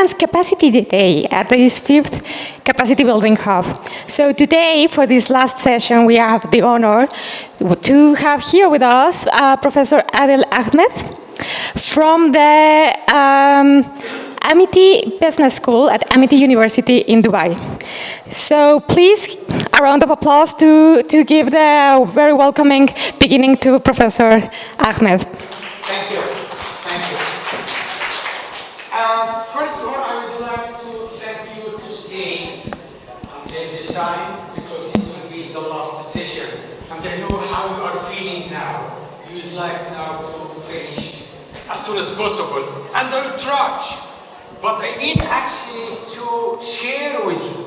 Finance Capacity Day at this 5th Capacity Building Hub. So today, for this last session, we have the honor to have here with us Professor Adel Ahmed from the Amity Business School at Amity University in Dubai. So please, a round of applause to give the very welcoming beginning to Professor Ahmed. Thank you. Thank you. First of all, I would like to thank you to stay until this time, because this will be the last session. And I know how you are feeling now. You would like now to finish as soon as possible. And I'll try. But I need actually to share with you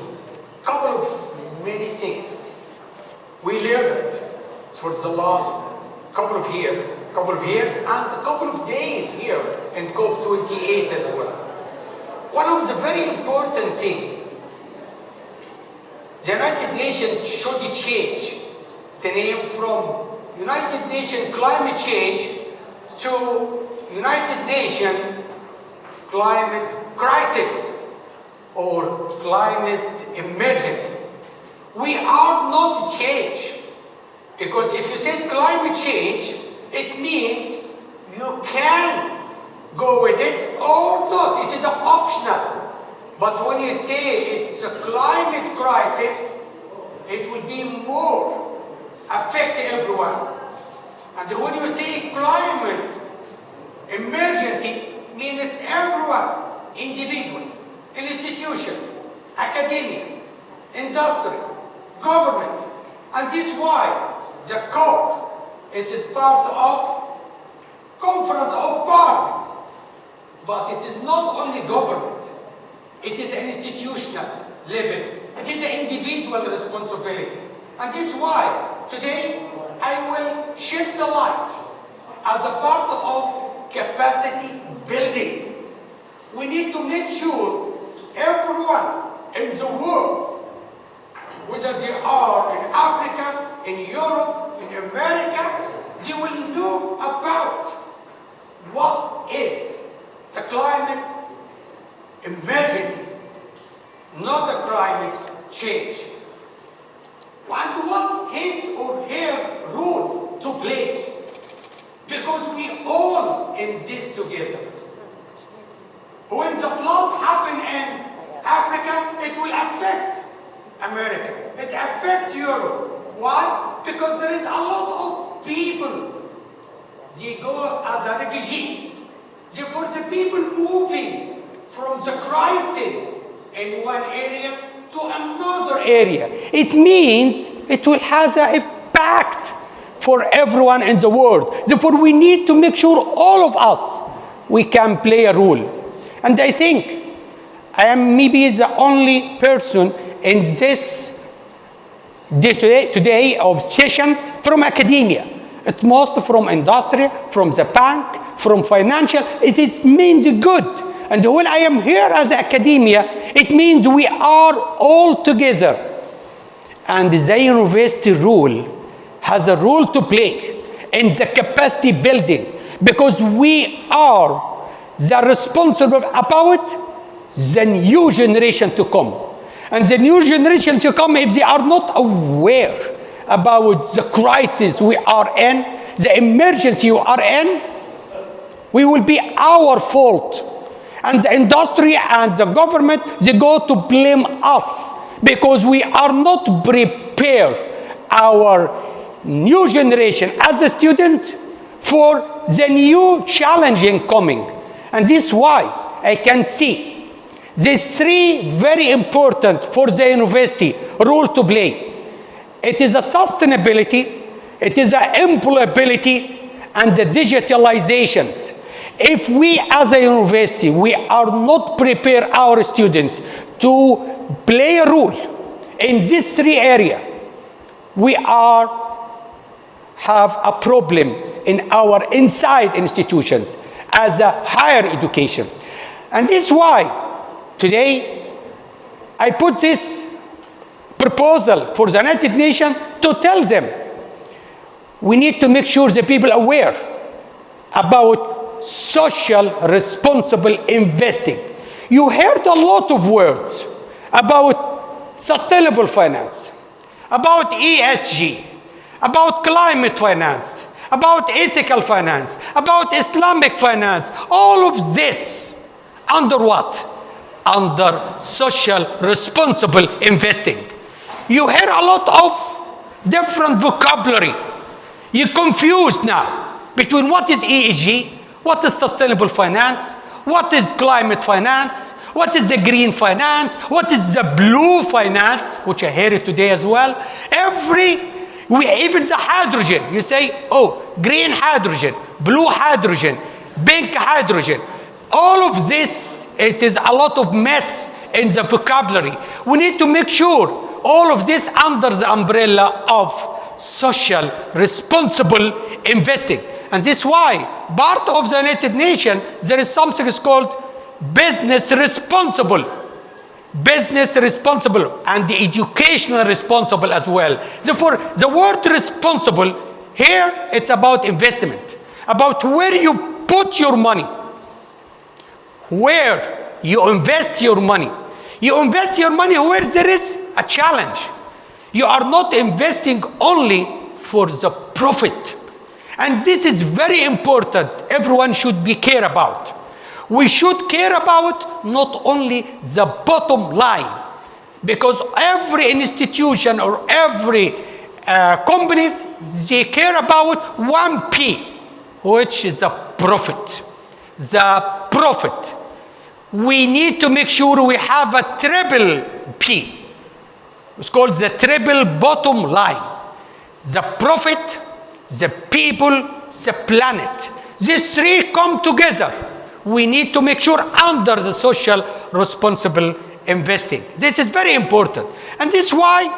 a couple of many things we learned for the last couple of years and a couple of days here in COP28 as well. One of the very important things, the United Nations should change the name from United Nations Climate Change to United Nations Climate Crisis or Climate Emergency. We are not change, because if you say climate change, it means you can go with it or not. It is optional. But when you say it's a climate crisis, it will be more affect everyone. And when you say climate emergency, means it's everyone, individual, institutions, academia, industry, government. And this is why the COP, it is part of conference of parties. But it is not only government, it is an institutional level. It is an individual responsibility. And this is why today I will shed the light as a part of capacity building. We need to make sure everyone in the world, whether they are in Africa, in Europe, in America, they will know about what is the climate emergency, not the climate change. And what his or her role to play, because we all in this together. When the flood happened in Africa, it will affect America. It affects Europe. Why? Because there is a lot of people. They go as a refugee. Therefore, the people moving from the crisis in one area to another area. It means it will have an impact for everyone in the world. Therefore, we need to make sure all of us, we can play a role. And I think I am maybe the only person in this today of sessions from academia. It's most from industry, from the bank, from financial. It means good. And when I am here as academia, it means we are all together. And the university role has a role to play in the capacity building, because we are the responsible about the new generation to come. And the new generation to come, if they are not aware about the crisis we are in, the emergency we are in, we will be our fault. And the industry and the government, they go to blame us because we are not prepared our new generation as a student for the new challenging coming. And this is why I can see these three very important for the university role to play. It is a sustainability, it is a employability, and the digitalizations. If we as a university, we are not prepare our student to play a role in these three areas, we have a problem in our inside institutions as a higher education. And this is why today I put this proposal for the United Nations to tell them we need to make sure the people are aware about social responsible investing. You heard a lot of words about sustainable finance, about ESG, about climate finance, about ethical finance, about Islamic finance. All of this under what? Under social responsible investing. You hear a lot of different vocabulary. You're confused now between what is ESG, what is sustainable finance, what is climate finance, what is the green finance, what is the blue finance, which I hear it today as well. Even the hydrogen, you say, oh, green hydrogen, blue hydrogen, pink hydrogen. All of this, it is a lot of mess in the vocabulary. We need to make sure all of this under the umbrella of social responsible investing. And this is why part of the United Nations, there is something is called business responsible, and the educational responsible as well. Therefore, the word responsible here, it's about investment, about where you put your money, where you invest your money. You invest your money where there is a challenge. You are not investing only for the profit. And this is very important. Everyone should be care about. We should care about not only the bottom line, because every institution or every companies, they care about 1P, which is the profit. The profit. We need to make sure we have a triple P. It's called the triple bottom line. The profit, the people, the planet. These three come together. We need to make sure under the social responsible investing. This is very important. And this is why,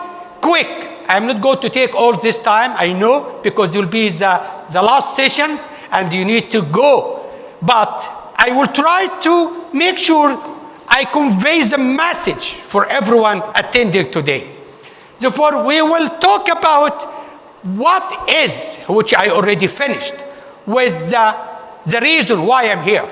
quick, I'm not going to take all this time, I know, because it will be the last sessions and you need to go. But I will try to make sure I convey the message for everyone attending today. Therefore, we will talk about what is, which I already finished, with the reason why I'm here.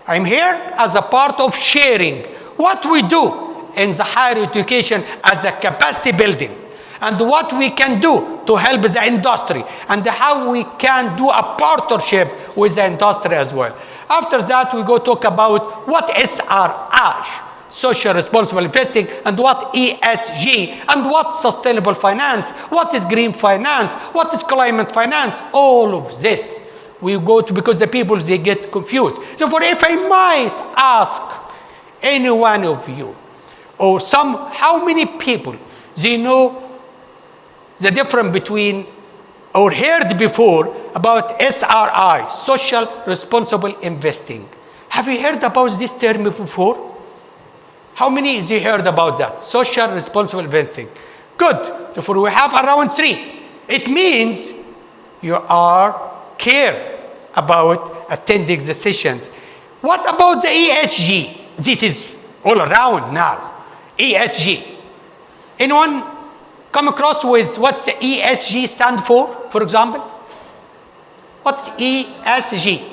I'm here as a part of sharing what we do in the higher education as a capacity building, and what we can do to help the industry, and how we can do a partnership with the industry as well. After that, we go talk about what SRI, social responsible investing, and what ESG, and what sustainable finance, what is green finance, what is climate finance. All of this we go to, because the people, they get confused. Therefore, if I might ask any one of you, or how many people they know the difference between, or heard before about SRI, social responsible investing? Have you heard about this term before? How many they heard about that? Social responsible investing. Good. Therefore, we have around 3. It means you are care about attending the sessions. What about the ESG? This is all around now. ESG. Anyone come across with what the ESG stand for example? What's ESG?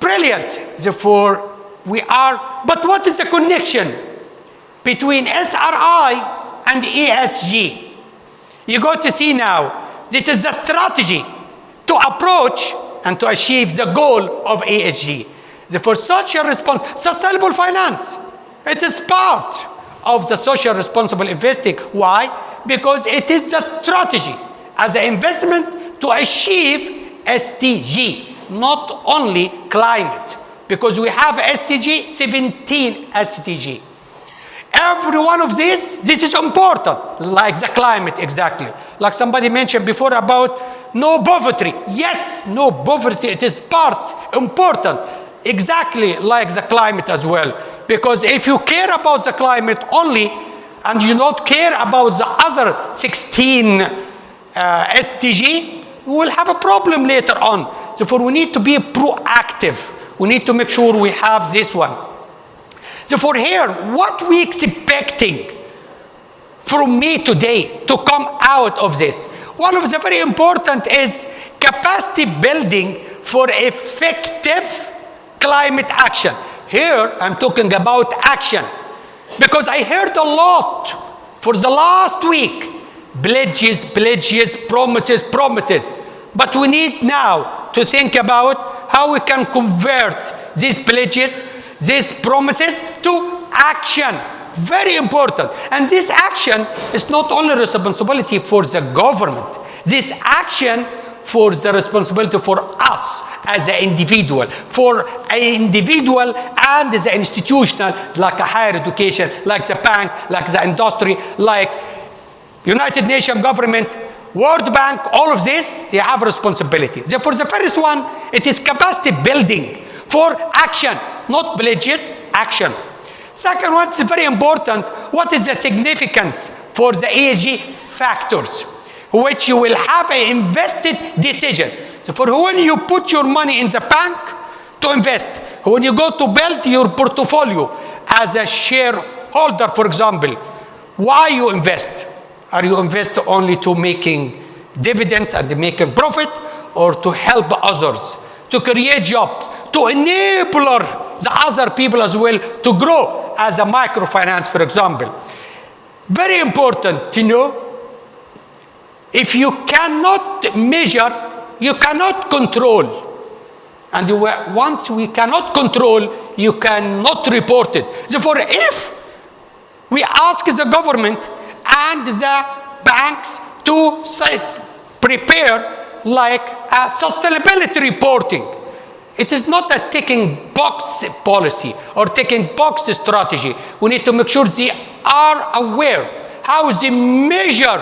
Brilliant. Therefore, but what is the connection between SRI and ESG? You got to see now, this is the strategy to approach and to achieve the goal of ESG. Therefore, sustainable finance, it is part of the social responsible investing. Why? Because it is the strategy as an investment to achieve SDG, not only climate. Because we have SDG, 17 SDG. Every one of this is important, like the climate exactly. Like somebody mentioned before about no poverty. Yes, no poverty, it is important, exactly like the climate as well. Because if you care about the climate only, and you don't care about the other 16 SDG, we will have a problem later on. Therefore, we need to be proactive. We need to make sure we have this one. Therefore, here, what we expecting from me today to come out of this? One of the very important is capacity building for effective climate action. Here, I'm talking about action. Because I heard a lot for the last week. Pledges, pledges, promises, promises. But we need now to think about how we can convert these pledges, these promises to action. Very important. And this action is not only responsibility for the government. This action for the responsibility for us as an individual, for an individual and the institutional, like a higher education, like the bank, like the industry, like United Nations government, World Bank, all of this, they have responsibility. For the first one, it is capacity building for action, not pledges, action. Second one is very important. What is the significance for the ESG factors, which you will have an invested decision? So for when you put your money in the bank to invest, when you go to build your portfolio as a shareholder, for example, why you invest? Are you invest only to making dividends and making profit, or to help others, to create jobs, to enable the other people as well to grow as a microfinance, for example? Very important to know. If you cannot measure, you cannot control. And once we cannot control, you cannot report it. Therefore, if we ask the government and the banks to prepare like a sustainability reporting, it is not a ticking box policy or ticking box strategy. We need to make sure they are aware how they measure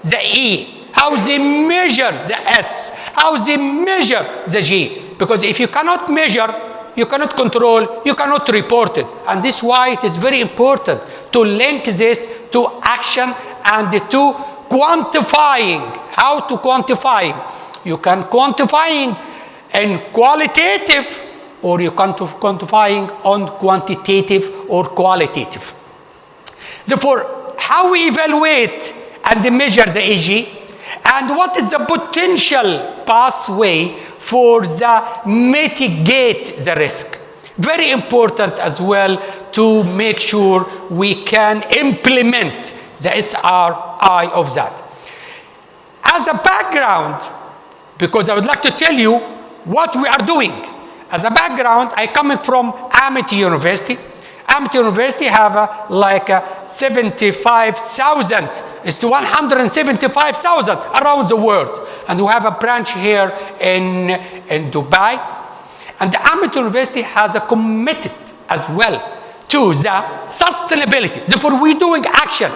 the E, how they measure the S, how they measure the G. Because if you cannot measure, you cannot control, you cannot report it. And this is why it is very important to link this to action and to quantifying. How to quantify? You can quantifying in qualitative, or you can quantifying on quantitative or qualitative. Therefore, how we evaluate and measure the ESG, and what is the potential pathway for the mitigate the risk. Very important as well to make sure we can implement the SRI of that. As a background, because I would like to tell you what we are doing. As a background, I come from Amity University. Amity University have like 75,000, it's to 175,000 around the world. And we have a branch here in Dubai. And the Amity University has a committed as well to the sustainability. Therefore, we're doing action.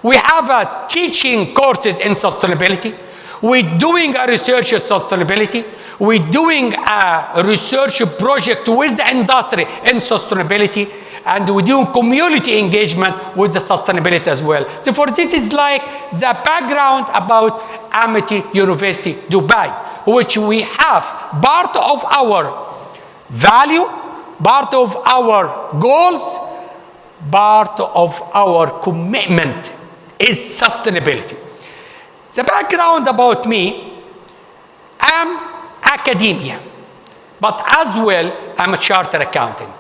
We have teaching courses in sustainability. We're doing a research in sustainability. We're doing a research project with the industry in sustainability. And we're doing community engagement with the sustainability as well. Therefore, this is like the background about Amity University, Dubai, which we have part of our value, part of our goals, part of our commitment is sustainability. The background about me, I'm academia, but as well, I'm a chartered accountant.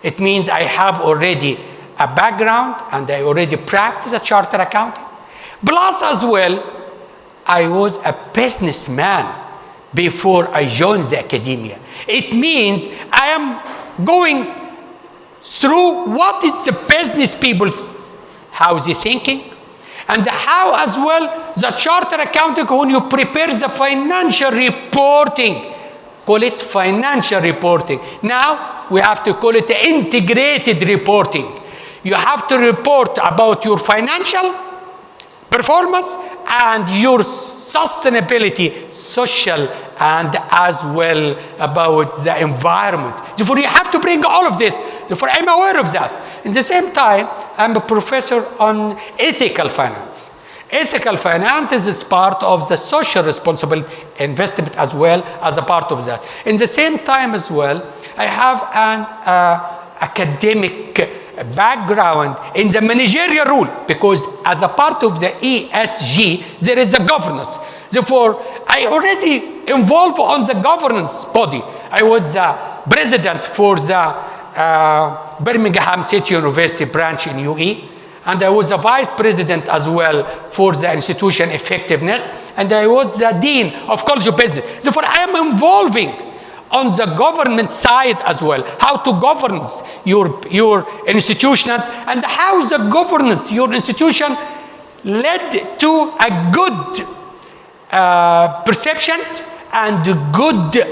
It means I have already a background and I already practice a chartered accounting. Plus as well, I was a businessman before I joined the academia. It means I am going through what is the business people's, how they thinking, and how as well the chartered accounting, when you prepare the financial reporting, call it financial reporting. Now we have to call it integrated reporting. You have to report about your financial performance and your sustainability, social, and as well about the environment. Therefore, you have to bring all of this. Therefore, I'm aware of that. In the same time, I'm a professor on ethical finance. Ethical finance is part of the social responsibility investment as well as a part of that. In the same time as well, I have an academic background in the managerial role, because as a part of the ESG, there is a governance. Therefore, I already involved on the governance body. I was the president for the Birmingham City University branch in UAE. And I was a vice president as well for the institution effectiveness. And I was the dean of College of Business. Therefore, I am involving on the government side as well, how to govern your institutions and how the governance, your institution led to a good perceptions and good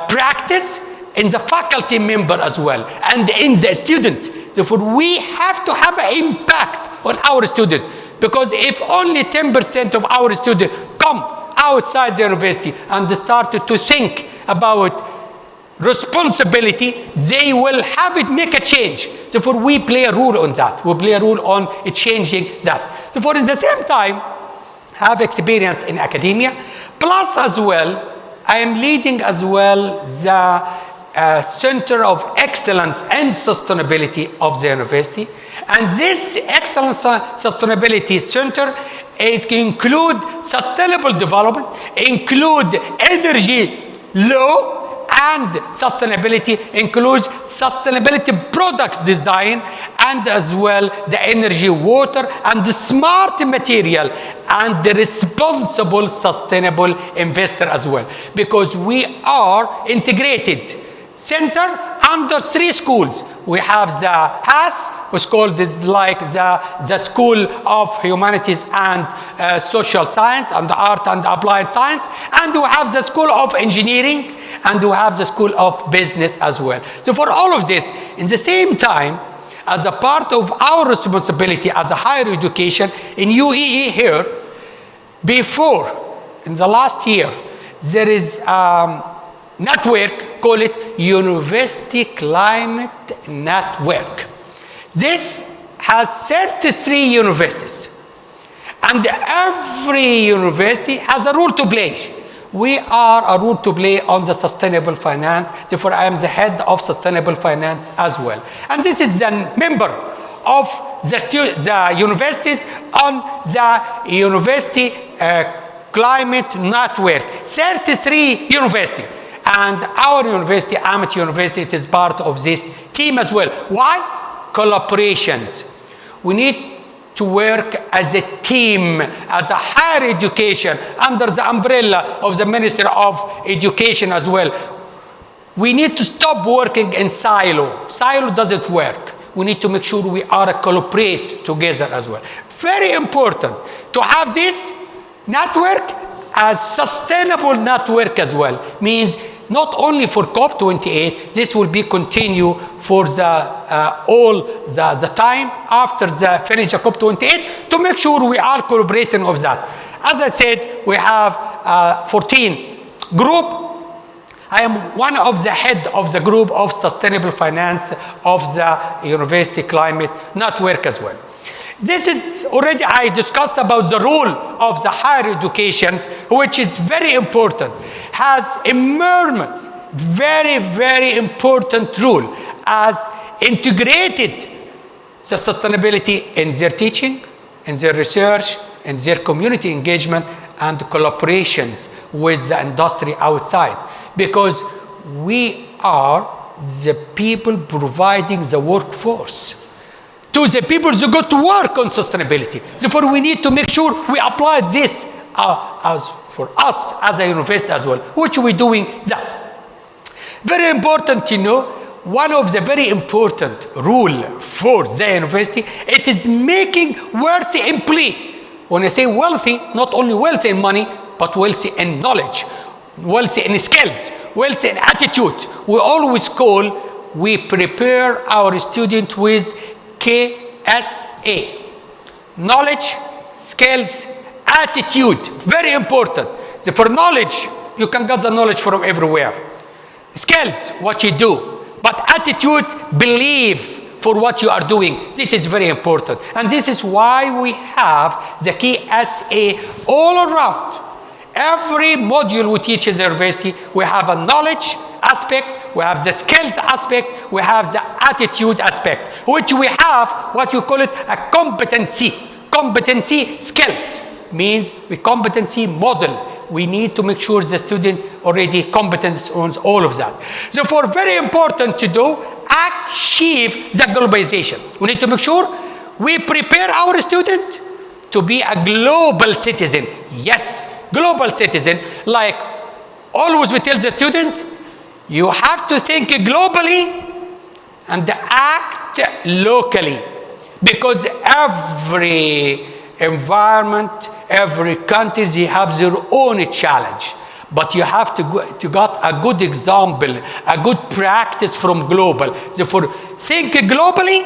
practice in the faculty member as well and in the student. Therefore, we have to have an impact on our student, because if only 10% of our students come outside the university and started to think about responsibility, they will have it make a change. Therefore, we play a role on that. We play a role on changing that. Therefore, at the same time, have experience in academia, plus as well, I am leading as well the Center of Excellence and Sustainability of the university. And this Excellence Sustainability Center, it include sustainable development, include energy law, and sustainability includes sustainability product design, and as well the energy, water, and the smart material, and the responsible sustainable investor as well. Because we are integrated center under 3 schools. We have the HAS, which is called this like the School of Humanities and Social Science and Art and Applied Science, and we have the School of Engineering, and we have the School of Business as well. So for all of this, in the same time, as a part of our responsibility as a higher education in UAE here, before, in the last year, there is network, call it University Climate Network. This has 33 universities, and every university has a role to play. We are a role to play on the sustainable finance. Therefore, I am the head of sustainable finance as well. And this is the member of the universities on the University Climate Network, 33 universities. And our university, Amat University, it is part of this team as well. Why? Collaborations. We need to work as a team, as a higher education, under the umbrella of the Minister of Education as well. We need to stop working in silo. Silo doesn't work. We need to make sure we are collaborate together as well. Very important to have this network as sustainable network as well. Means not only for COP28, this will be continue for the the time after the finish of COP28 to make sure we are collaborating of that. As I said, we have 14 group. I am one of the head of the group of sustainable finance of the University Climate Network as well. This is already I discussed about the role of the higher education, which is very important, has emerged very, very important role as integrated the sustainability in their teaching, in their research, in their community engagement, and collaborations with the industry outside. Because we are the people providing the workforce to the people who go to work on sustainability. Therefore, we need to make sure we apply this as for us as a university as well, which we're doing that. Very important to know, one of the very important rule for the university, it is making wealthy employee. When I say wealthy, not only wealthy in money, but wealthy in knowledge, wealthy in skills, wealthy in attitude. We always we prepare our student with KSA. Knowledge, skills, attitude, very important. For knowledge, you can get the knowledge from everywhere. Skills, what you do. But attitude, believe for what you are doing. This is very important. And this is why we have the KSA all around. Every module we teach in the university, we have a knowledge aspect, we have the skills aspect, we have the attitude aspect, which we have what you call it a competency. Competency skills means we competency model. we need to make sure the student already competence on all of that. Therefore, very important to do, achieve the globalization. We need to make sure we prepare our student to be a global citizen. Yes, global citizen. Like always we tell the student, you have to think globally and act locally. Because every environment, every country, they have their own challenge. But you have to get a good example, a good practice from global. Therefore, think globally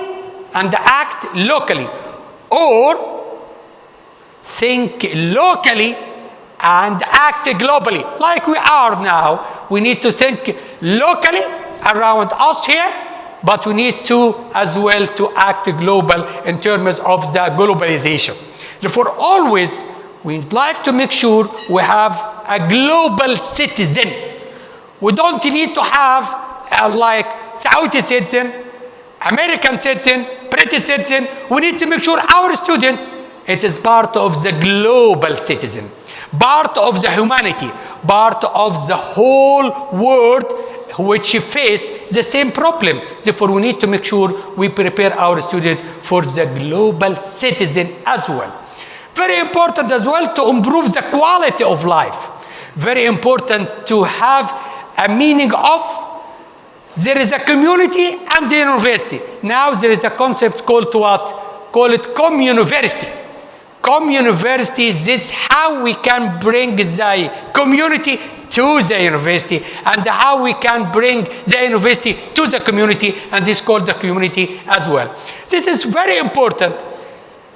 and act locally. Or think locally and act globally. Like we are now, we need to think locally around us here, but we need to as well to act global in terms of the globalization. Therefore, always we'd like to make sure we have a global citizen. We don't need to have like Saudi citizen, American citizen, British citizen. We need to make sure our student, it is part of the global citizen, part of the humanity, part of the whole world which face the same problem. Therefore, we need to make sure we prepare our student for the global citizen as well. Very important as well to improve the quality of life. Very important to have a meaning of there is a community and the university. Now there is a concept called what? Call it communiversity. Communiversity, this is how we can bring the community to the university and how we can bring the university to the community, and this is called the community as well. This is very important.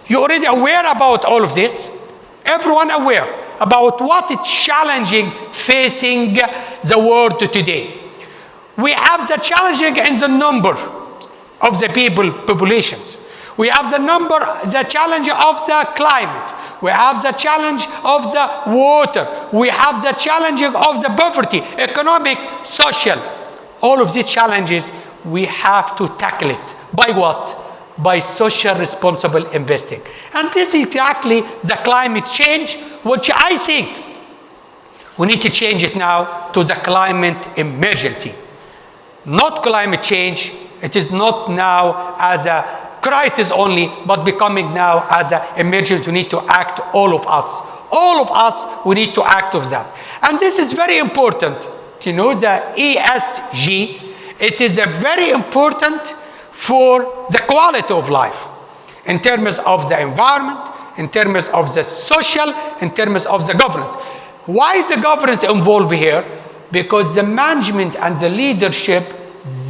You're already aware about all of this. Everyone aware about what is challenging facing the world today. We have the challenging in the number of the populations. We have the challenge of the climate. We have the challenge of the water. We have the challenge of the poverty, economic, social. All of these challenges, we have to tackle it. By what? By social responsible investing. And this is exactly the climate change, which I think we need to change it now to the climate emergency. Not climate change. It is not now as a crisis only, but becoming now as an emergency. We need to act, all of us. All of us, we need to act of that. And this is very important. You know, the ESG, it is a very important for the quality of life in terms of the environment, in terms of the social, in terms of the governance. Why is the governance involved here? Because the management and the leadership,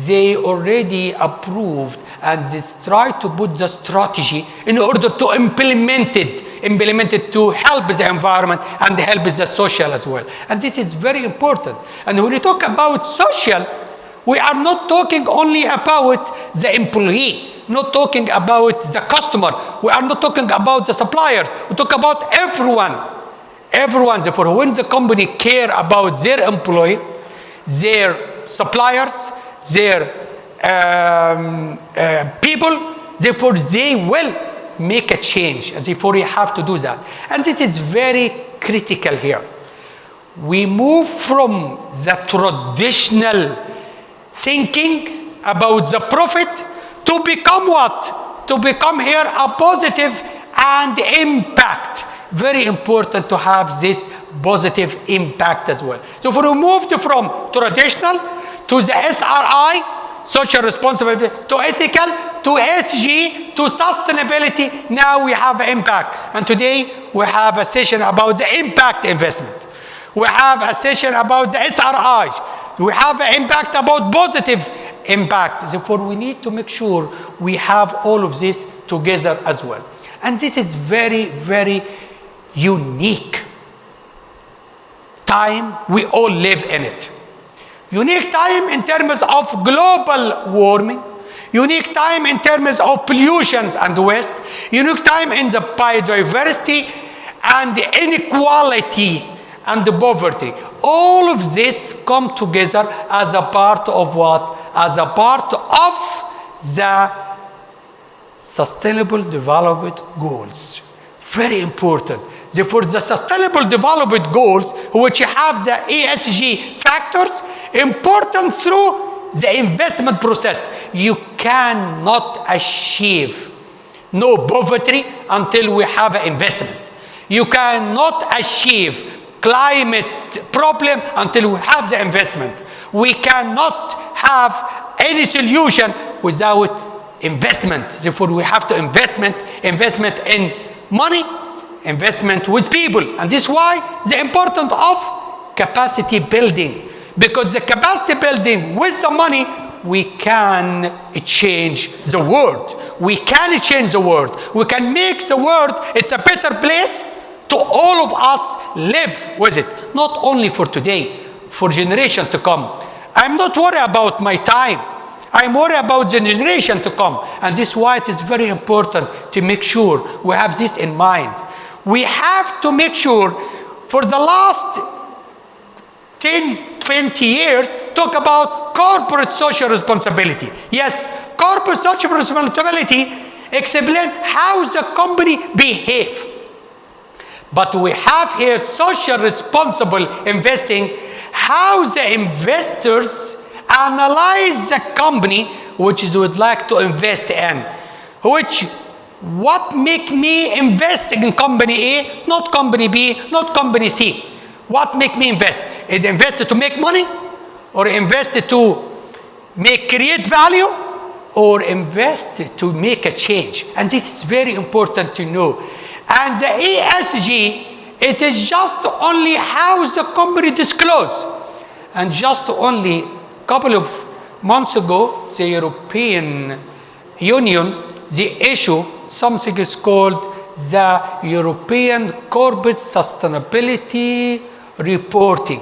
they already approved and they try to put the strategy in order to implement it to help the environment and help the social as well. And this is very important. And when we talk about social, we are not talking only about the employee, not talking about the customer. We are not talking about the suppliers. We talk about everyone. Everyone. Therefore, when the company care about their employee, their suppliers, their people, therefore they will make a change. And therefore you have to do that. And this is very critical here. We move from the traditional thinking about the profit to become what? To become here a positive and impact. Very important to have this positive impact as well. So if we moved from traditional to the SRI, social responsibility, to ethical, to ESG, to sustainability, now we have impact. And today we have a session about the impact investment. We have a session about the SRI. We have an impact about positive impact. Therefore, we need to make sure we have all of this together as well. And this is very, very unique time we all live in it. Unique time in terms of global warming, unique time in terms of pollutions and waste, unique time in the biodiversity and the inequality and the poverty. All of this come together as a part of what? As a part of the Sustainable Development Goals. Very important. Therefore, the Sustainable Development Goals, which have the ESG factors important through the investment process. You cannot achieve no poverty until we have an investment. You cannot achieve climate problem until we have the investment. We cannot have any solution without investment. Therefore, we have to investment in money, investment with people. And this is why the importance of capacity building. Because the capacity building with the money, we can change the world. We can change the world. We can make the world, it's a better place to all of us live with it. Not only for today, for generation to come. I'm not worried about my time. I'm worried about the generation to come. And this is why it is very important to make sure we have this in mind. We have to make sure for the last 10, 20 years, talk about corporate social responsibility. Yes, corporate social responsibility explain how the company behave. But we have here social responsible investing, how the investors analyze the company which they would like to invest in. What make me invest in company A, not company B, not company C? What make me invest? Is invest to make money? Or invest to create value? Or invest to make a change? And this is very important to know. And the ESG, it is just only how the company disclose. And just only a couple of months ago, the European Union, they issue something is called the European Corporate Sustainability Reporting,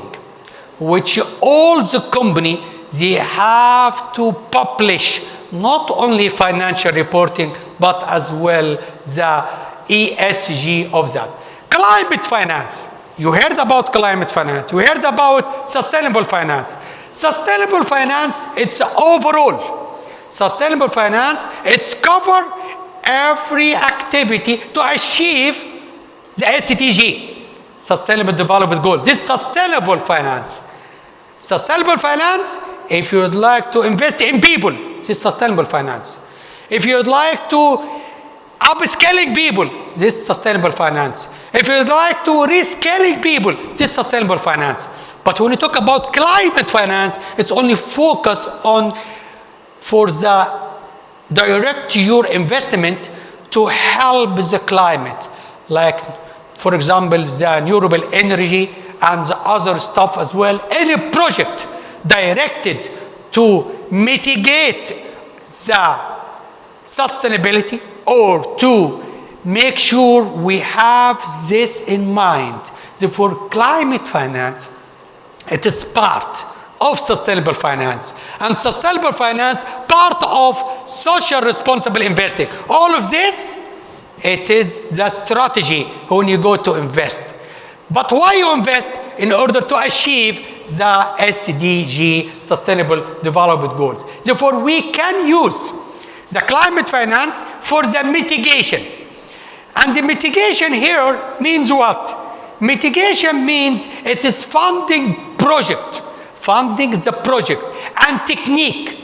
which all the company, they have to publish not only financial reporting, but as well the ESG of that. Climate finance. You heard about climate finance. You heard about sustainable finance. Sustainable finance, it's overall. Sustainable finance, it's cover every activity to achieve the SDG, Sustainable Development Goal. This sustainable finance. Sustainable finance, if you would like to invest in people, this is sustainable finance. If you would like to upscaling people, this is sustainable finance. If you would like to rescaling people, this is sustainable finance. But when you talk about climate finance, it's only focus on for the direct your investment to help the climate. Like, for example, the renewable energy and the other stuff as well. Any project directed to mitigate the sustainability or to make sure we have this in mind. Therefore, climate finance, it is part of sustainable finance. And sustainable finance, part of social responsible investing. All of this, it is the strategy when you go to invest. But why you invest? In order to achieve the SDG, Sustainable Development Goals. Therefore, we can use the climate finance for the mitigation. And the mitigation here means what? Mitigation means it is funding project. Funding the project and technique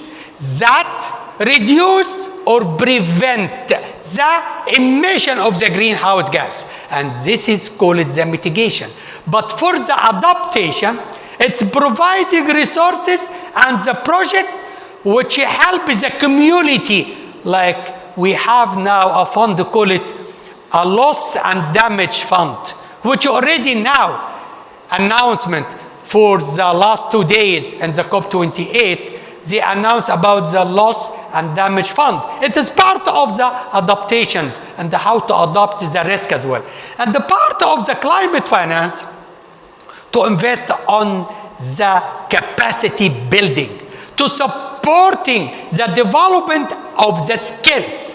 that reduce or prevent the emission of the greenhouse gas. And this is called the mitigation. But for the adaptation, it's providing resources and the project which help the community. Like we have now a fund, call it a loss and damage fund, which already now announcement for the last 2 days in the COP28, they announced about the loss and damage fund. It is part of the adaptations and how to adapt the risk as well. And the part of the climate finance to invest on the capacity building, to supporting the development of the skills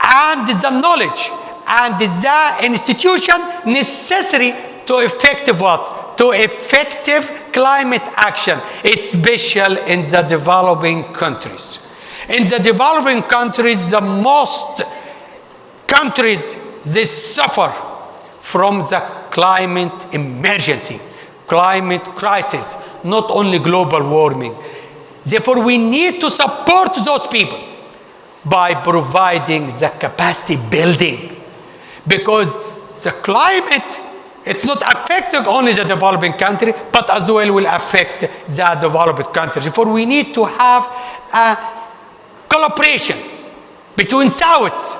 and the knowledge and the institution necessary to effective what? To effective climate action, especially in the developing countries. In the developing countries, the most countries, they suffer from the climate emergency, climate crisis, not only global warming. Therefore, we need to support those people by providing the capacity building, because the climate, it's not affecting only the developing country, but as well will affect the developed countries. Therefore, we need to have a collaboration between South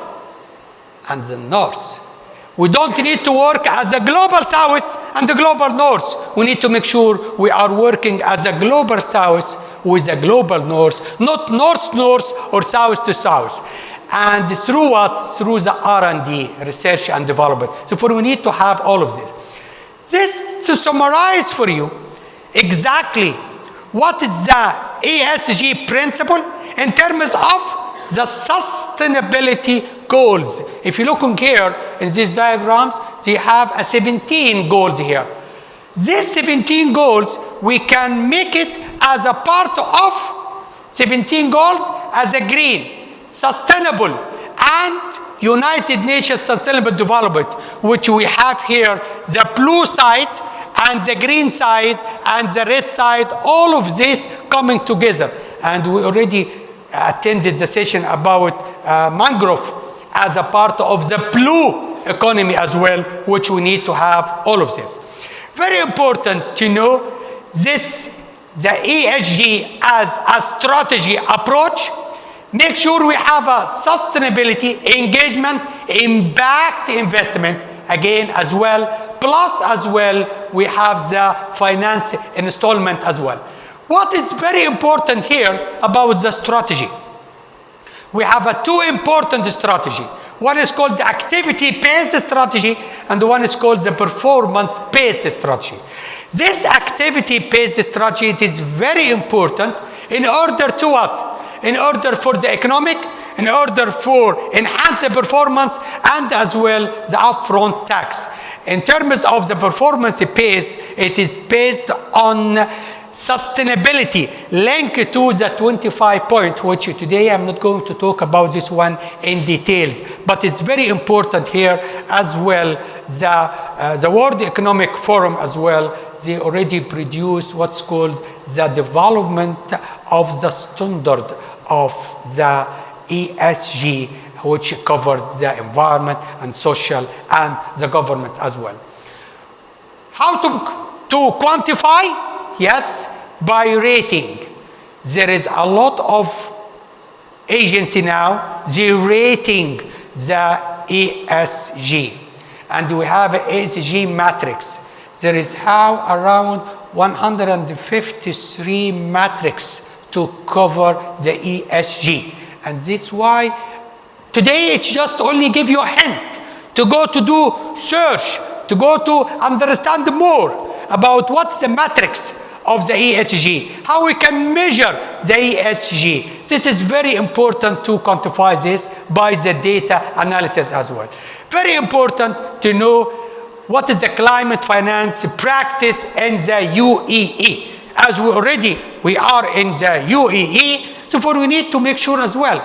and the North. We don't need to work as a global South and the global North. We need to make sure we are working as a global South with a global North, not North-North or South to South. And through what? Through the R&D, research and development. So we need to have all of this. This to summarize for you exactly what is the ESG principle in terms of the sustainability goals. If you look here in these diagrams, they have 17 goals here. These 17 goals, we can make it as a part of 17 goals as a green, sustainable, and United Nations Sustainable Development, which we have here, the blue side and the green side and the red side, all of this coming together. And we already attended the session about mangrove as a part of the blue economy as well, which we need to have all of this. Very important to know this, the ESG as a strategy approach. Make sure we have a sustainability, engagement, impact investment, again as well, plus as well we have the finance installment as well. What is very important here about the strategy? We have two important strategy. One is called the activity-based strategy, and the one is called the performance-based strategy. This activity-based strategy, it is very important in order to what? In order for the economic, in order for enhance the performance, and as well the upfront tax. In terms of the performance-based, it is based on sustainability linked to the 25 point, which today I'm not going to talk about this one in details, but it's very important here as well. The World Economic Forum as well, they already produced what's called the development of the standard of the ESG, which covers the environment and social and the government as well. How to quantify? Yes, by rating. There is a lot of agency now, they rating the ESG. And we have an ESG matrix. There is how around 153 matrix to cover the ESG. And this is why today it's just only give you a hint to go to do search, to go to understand more about what's the matrix of the ESG, how we can measure the ESG. This is very important to quantify this by the data analysis as well. Very important to know what is the climate finance practice in the UEE. As we are in the UEE, so we need to make sure as well.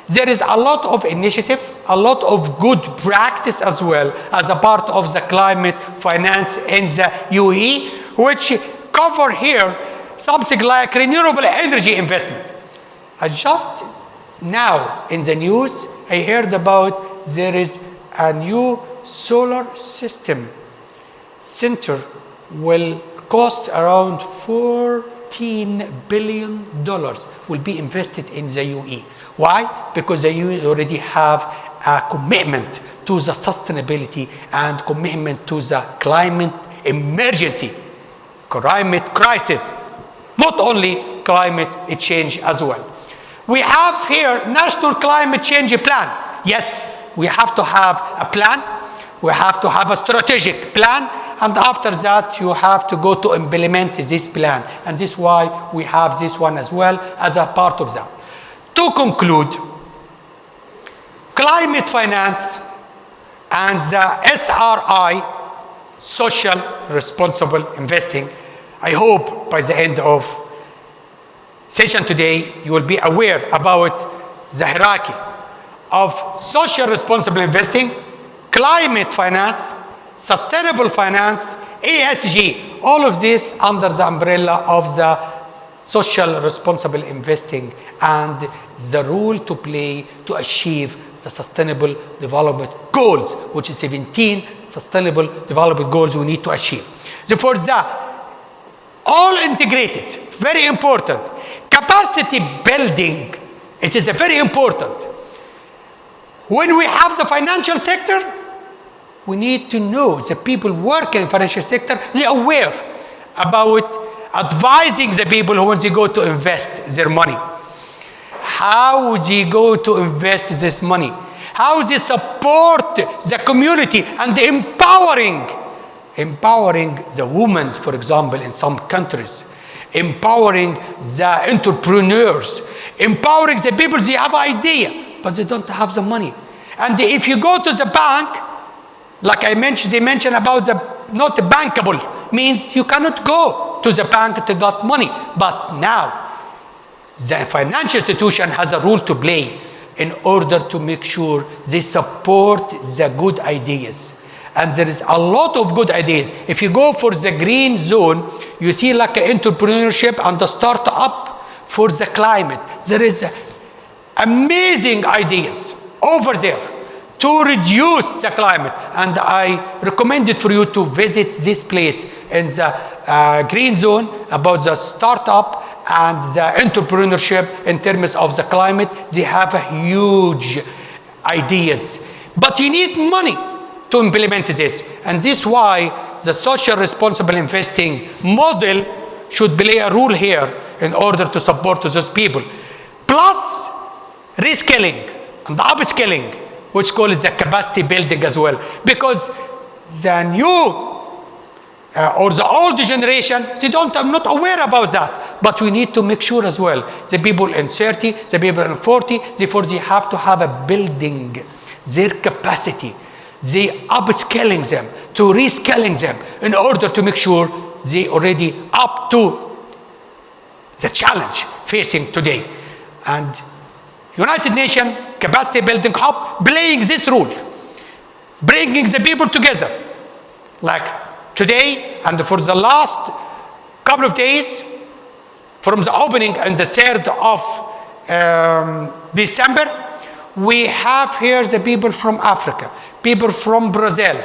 There is a lot of initiative, a lot of good practice as well as a part of the climate finance in the UEE, which cover here something like renewable energy investment. Just now in the news, I heard about there is a new solar system center will cost around $14 billion will be invested in the UAE. Why? Because the UAE already have a commitment to the sustainability and commitment to the climate emergency, climate crisis, not only climate change as well. We have here National Climate Change Plan. Yes, we have to have a plan. We have to have a strategic plan. And after that, you have to go to implement this plan. And this is why we have this one as well as a part of that. To conclude, climate finance and the SRI, social responsible investing, I hope by the end of session today, you will be aware about the hierarchy of social responsible investing, climate finance, sustainable finance, ESG, all of this under the umbrella of the social responsible investing and the role to play to achieve the sustainable development goals, which is 17 sustainable development goals we need to achieve. Therefore, the all integrated, very important. Capacity building, it is a very important. When we have the financial sector, we need to know the people working in the financial sector, they are aware about advising the people who want to go to invest their money. How they go to invest this money. How they support the community and empowering the women, for example, in some countries. Empowering the entrepreneurs. Empowering the people, they have idea, but they don't have the money. And if you go to the bank, like I mentioned, they mentioned about the not bankable, means you cannot go to the bank to get money. But now, the financial institution has a role to play in order to make sure they support the good ideas. And there is a lot of good ideas. If you go for the green zone, you see like entrepreneurship and the startup for the climate. There is amazing ideas over there to reduce the climate. And I recommend it for you to visit this place in the green zone about the startup and the entrepreneurship in terms of the climate. They have a huge ideas. But you need money to implement this. And this is why the social responsible investing model should play a role here in order to support those people. Plus, reskilling and upskilling, which calls the capacity building as well. Because the new or the old generation, I'm not aware about that. But we need to make sure as well, the people in 30, the people in 40, therefore they have to have a building their capacity. They upskilling them, to reskilling them in order to make sure they already up to the challenge facing today. And United Nations Capacity Building Hub playing this role, bringing the people together. Like today and for the last couple of days, from the opening on the 3rd of December, we have here the people from Africa, people from Brazil,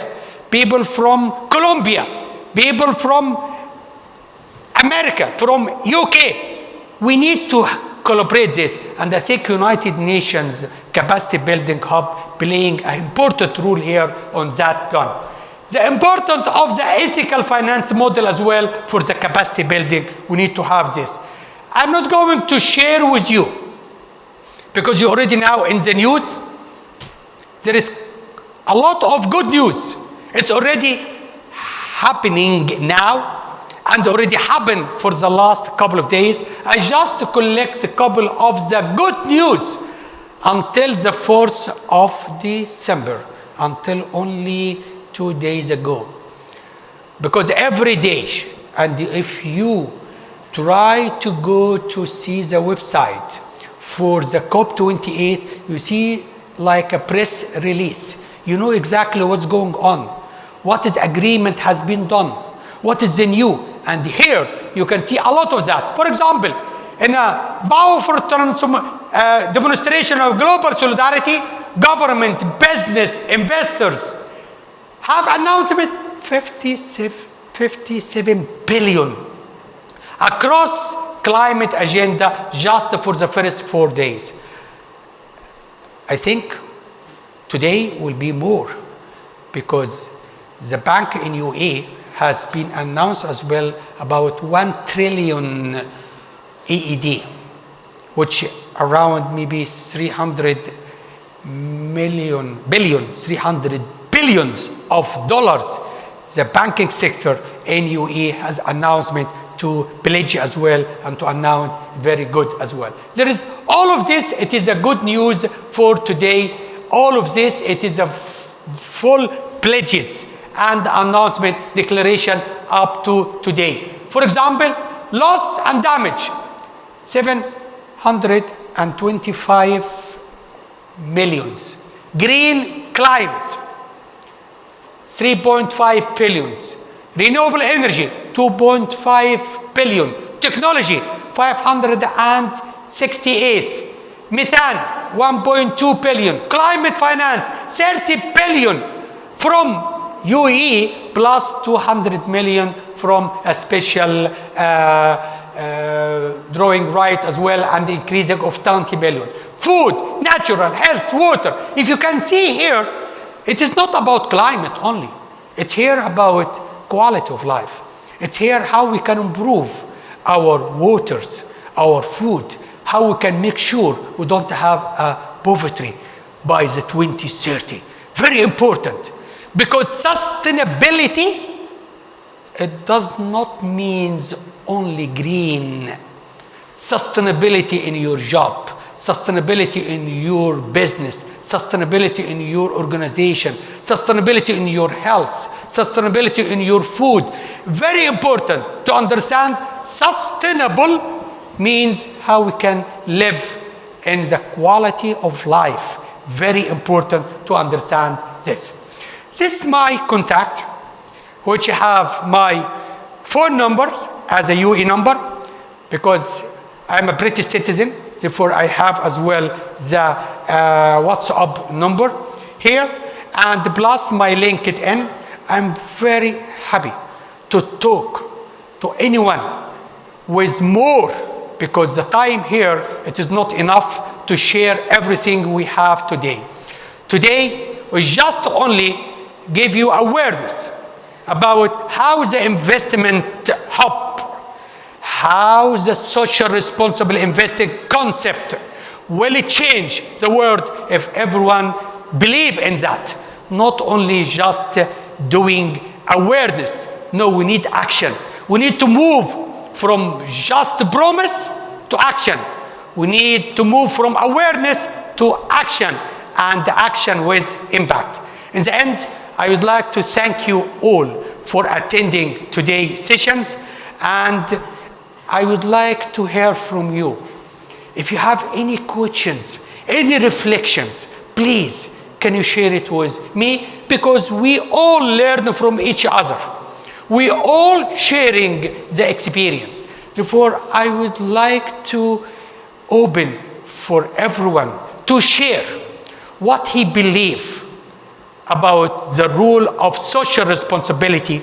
people from Colombia, people from America, from UK. We need to collaborate this. And I think United Nations Capacity Building Hub playing an important role here on that done. The importance of the ethical finance model as well for the capacity building, we need to have this. I'm not going to share with you, because you're already now in the news. There is a lot of good news. It's already happening now and already happened for the last couple of days. I just collect a couple of the good news until the 4th of December, until only 2 days ago. Because every day, and if you try to go to see the website for the COP28, you see like a press release. You know exactly what's going on, what is agreement has been done, what is the new. And here you can see a lot of that. For example, in a powerful demonstration of global solidarity, government, business, investors have announced 57 billion across climate agenda just for the first 4 days. I think today will be more, because the bank in UAE has been announced as well about 1 trillion EED, which around maybe 300 billions of dollars. The banking sector in UAE has announcement to pledge as well and to announce very good as well. There is all of this, it is a good news for today. All of this, it is a full pledges and announcement declaration up to today. For example, loss and damage, 725 millions. Green climate, 3.5 billion. Renewable energy, 2.5 billion. Technology, 568. Methane, 1.2 billion. Climate finance, 30 billion from UAE plus 200 million from a special drawing right as well, and the increasing of 20 billion. Food, natural, health, water. If you can see here, it is not about climate only. It's here about quality of life. It's here how we can improve our waters, our food, how we can make sure we don't have poverty by the 2030. Very important, because sustainability, it does not mean only green. Sustainability in your job, sustainability in your business, sustainability in your organization, sustainability in your health, sustainability in your food. Very important to understand. Sustainable means how we can live in the quality of life. Very important to understand this. This is my contact, which have my phone number as a UE number, because I'm a British citizen. Therefore, I have as well the WhatsApp number here, and plus my LinkedIn. I'm very happy to talk to anyone with more, because the time here, it is not enough to share everything we have today. Today, we just only give you awareness about how the investment hub, how the social responsible investing concept will change the world if everyone believe in that. Not only just doing awareness. No, we need action. We need to move from just promise to action. We need to move from awareness to action, and action with impact. In the end, I would like to thank you all for attending today's sessions, and I would like to hear from you. If you have any questions, any reflections, please, can you share it with me? Because we all learn from each other. We all sharing the experience. Therefore, I would like to open for everyone to share what he believes about the role of social responsibility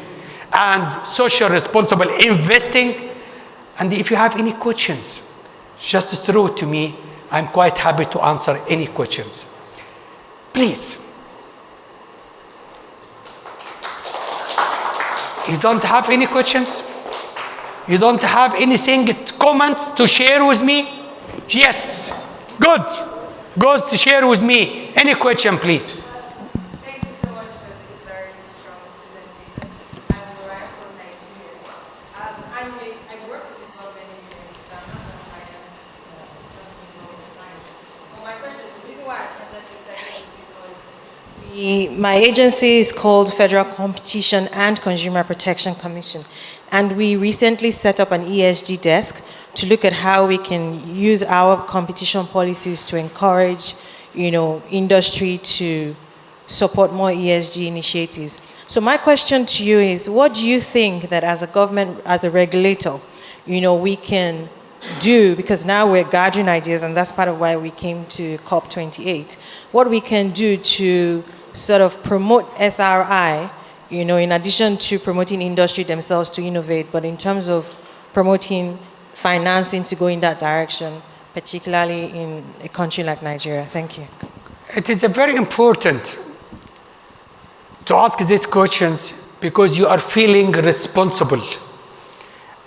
and social responsible investing. And if you have any questions, just throw it to me. I'm quite happy to answer any questions. Please. You don't have any questions? You don't have anything, comments to share with me? Yes. Good. Goes to share with me. Any question, please? Thank you so much for this very strong presentation. I'm Mariah from Nigeria. I work with development agencies, so I'm not a finance company. But my question, the reason why I attended this session is because my agency is called Federal Competition and Consumer Protection Commission. And we recently set up an ESG desk to look at how we can use our competition policies to encourage, industry to support more ESG initiatives. So my question to you is, what do you think that as a government, as a regulator, we can do, because now we're gathering ideas, and that's part of why we came to COP28, what we can do to sort of promote SRI, in addition to promoting industry themselves to innovate, but in terms of promoting financing to go in that direction, particularly in a country like Nigeria. Thank you. It is very important to ask these questions because you are feeling responsible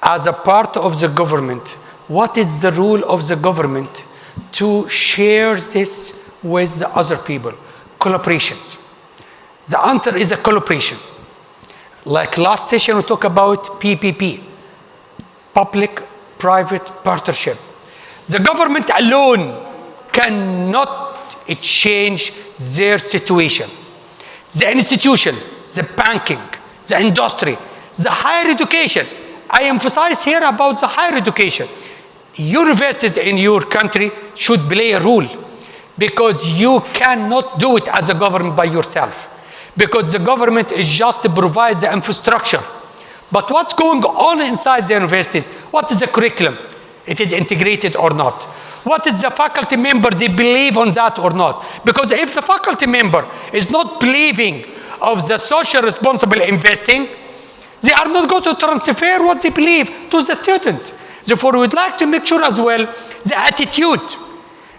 as a part of the government. What is the role of the government to share this with the other people? Collaborations. The answer is a collaboration. Like last session, we talked about PPP, public-private partnership. The government alone cannot change their situation. The institution, the banking, the industry, the higher education. I emphasize here about the higher education. Universities in your country should play a role, because you cannot do it as a government by yourself. because the government is just to provide the infrastructure. But what's going on inside the universities? What is the curriculum? It is integrated or not? What is the faculty member, they believe on that or not? Because if the faculty member is not believing of the social responsible investing, they are not going to transfer what they believe to the student. Therefore, we would like to make sure as well the attitude.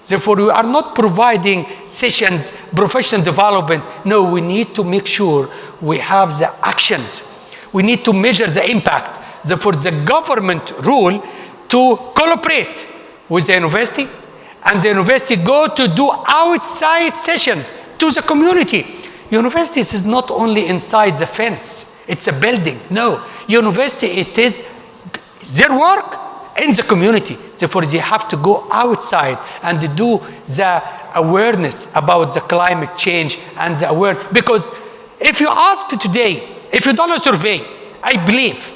Therefore, we are not providing sessions, professional development. No, we need to make sure we have the actions. We need to measure the impact. Therefore, the government rule to cooperate with the university, and the university go to do outside sessions to the community. Universities is not only inside the fence, it's a building. No, university, it is their work in the community. Therefore, they have to go outside and do the awareness about the climate change and the awareness. Because if you ask today, if you done a survey, I believe,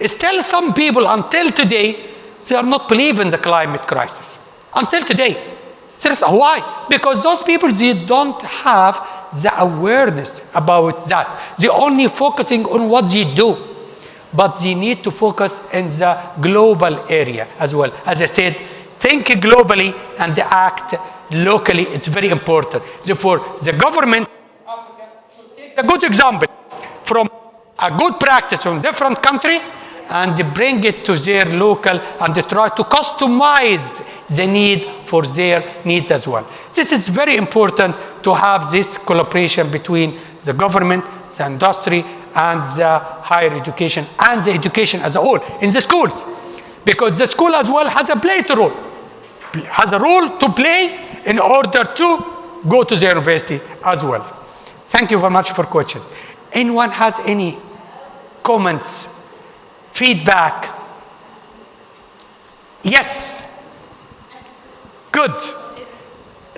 still some people until today, they are not believing the climate crisis. Until today. Seriously, why? Because those people, they don't have the awareness about that. They're only focusing on what they do. But they need to focus in the global area as well. As I said, think globally and act locally. It's very important. Therefore, the government should take a good example from a good practice from different countries and bring it to their local and they try to customize the need for their needs as well. This is very important to have this collaboration between the government, the industry, and the higher education and the education as a whole in the schools. Because the school as well has a role to play in order to go to the university as well. Thank you very much for question. Anyone has any comments, feedback? Yes. Good.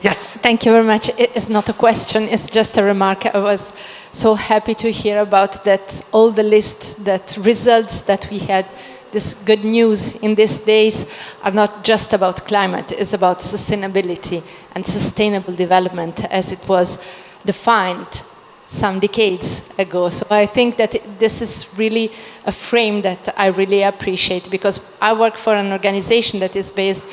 Yes. Thank you very much. It's not a question, it's just a remark. I was so happy to hear about that, all the list, that results that we had. This good news in these days are not just about climate, it's about sustainability and sustainable development as it was defined some decades ago. So I think that this is really a frame that I really appreciate, because I work for an organization that is based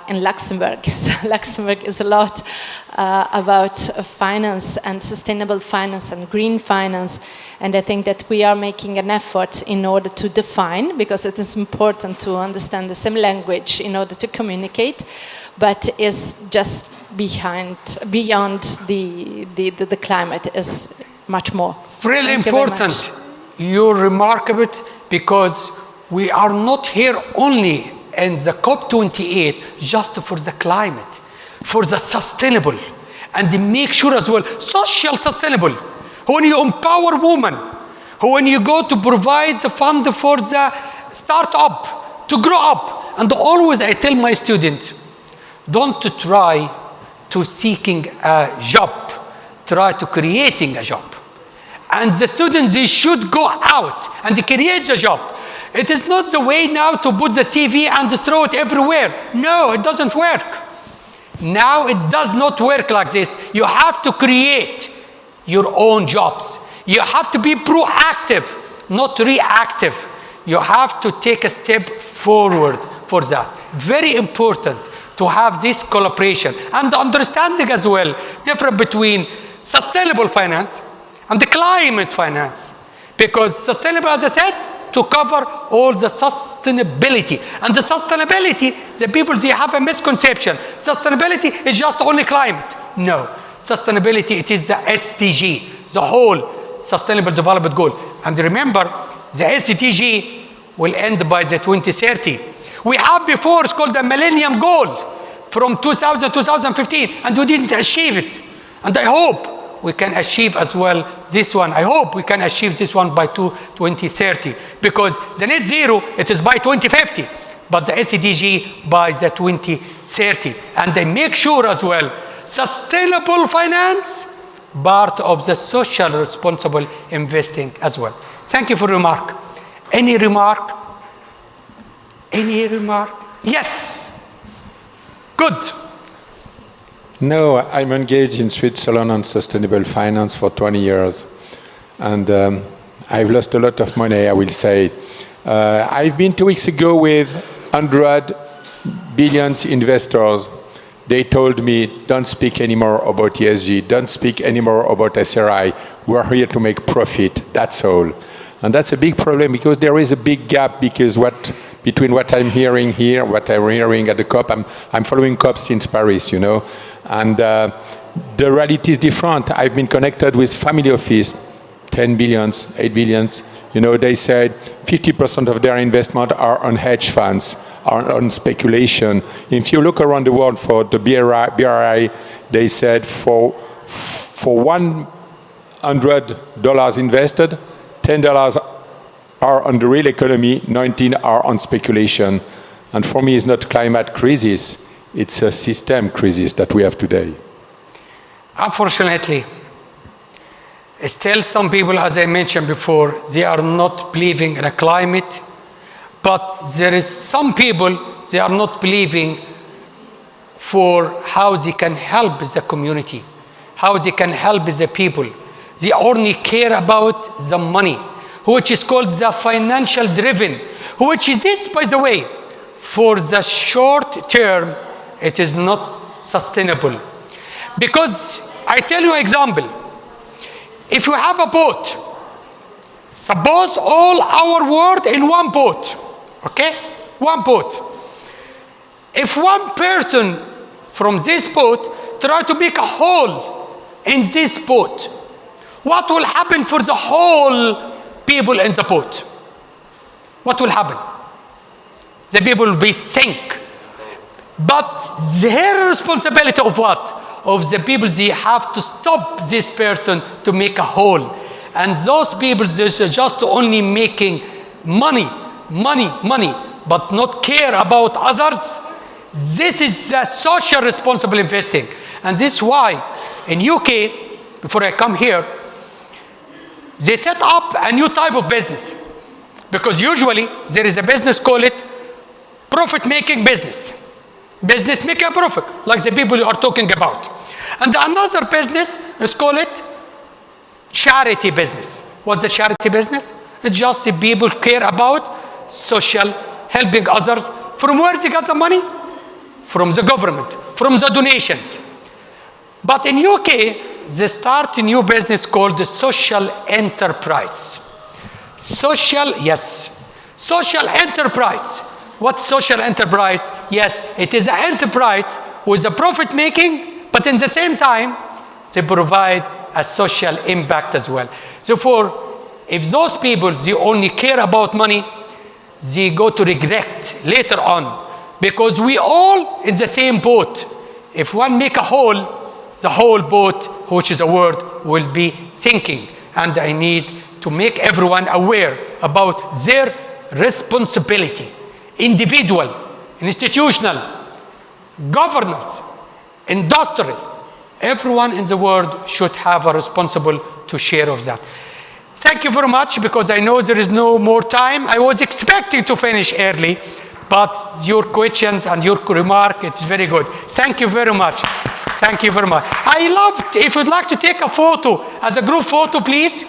in Luxembourg. So Luxembourg is a lot about finance and sustainable finance and green finance. And I think that we are making an effort in order to define, because it is important to understand the same language in order to communicate, but is just beyond the climate is much more. Really important. You're remarkable, because we are not here only in the COP28 just for the climate, for the sustainable, and make sure as well, social sustainable. When you empower women, when you go to provide the fund for the startup to grow up, and always I tell my students, don't try to seeking a job, try to creating a job. And the students, they should go out and create a job. It is not the way now to put the CV and throw it everywhere. No, it doesn't work. Now it does not work like this. You have to create your own jobs. You have to be proactive, not reactive. You have to take a step forward for that. Very important to have this collaboration and understanding as well, difference between sustainable finance and the climate finance. Because sustainable, as I said, to cover all the sustainability. And the sustainability, the people, they have a misconception. Sustainability is just only climate. No. Sustainability, it is the SDG, the whole Sustainable Development Goal. And remember, the SDG will end by the 2030. We have before, it's called the Millennium Goal from 2000 to 2015, and we didn't achieve it. And I hope we can achieve as well this one. I hope we can achieve this one by 2030, because the net zero, it is by 2050, but the SDG by the 2030. And they make sure as well, sustainable finance, part of the social responsible investing as well. Thank you for the remark. Any remark? Any remark? Yes. Good. No, I'm engaged in Switzerland on sustainable finance for 20 years. And I've lost a lot of money, I will say. I've been 2 weeks ago with 100 billion investors. They told me, don't speak anymore about ESG, don't speak anymore about SRI. We're here to make profit, that's all. And that's a big problem because there is a big gap between what I'm hearing here, what I'm hearing at the COP. I'm following COP since Paris, you know. And the reality is different. I've been connected with family office, 10 billions, 8 billions. You know, they said 50% of their investment are on hedge funds, are on speculation. If you look around the world for the BRI, they said for $100 invested, $10 are on the real economy, 19 are on speculation. And for me, it's not climate crisis, it's a system crisis that we have today. Unfortunately, still some people, as I mentioned before, they are not believing in a climate, but there is some people, they are not believing for how they can help the community, how they can help the people. They only care about the money, which is called the financial driven, which is this, by the way, for the short term, it is not sustainable. Because I tell you an example. If you have a boat, suppose all our world in one boat, okay? One boat. If one person from this boat try to make a hole in this boat, what will happen for the whole people in the boat? What will happen? The people will be sink. But their responsibility of what? Of the people, they have to stop this person to make a hole. And those people, they're just only making money, but not care about others. This is the social responsible investing. And this is why in UK, before I come here, they set up a new type of business. Because usually there is a business, call it profit-making business. Business making a profit, like the people you are talking about. And another business is call it charity business. What's the charity business? It's just the people care about social, helping others. From where they got the money? From the government, from the donations. But in UK, they start a new business called the social enterprise. Social enterprise. What's social enterprise? Yes, it is an enterprise with a profit making, but in the same time, they provide a social impact as well. Therefore, if those people, they only care about money, they go to regret later on, because we all in the same boat. If one make a hole, the whole boat, which is a word, will be sinking. And I need to make everyone aware about their responsibility. Individual, institutional, governance, industrial, everyone in the world should have a responsible to share of that. Thank you very much, because I know there is no more time. I was expecting to finish early, but your questions and your remark, it's very good. Thank you very much. Thank you very much. I loved, if you'd like to take a photo as a group photo, please.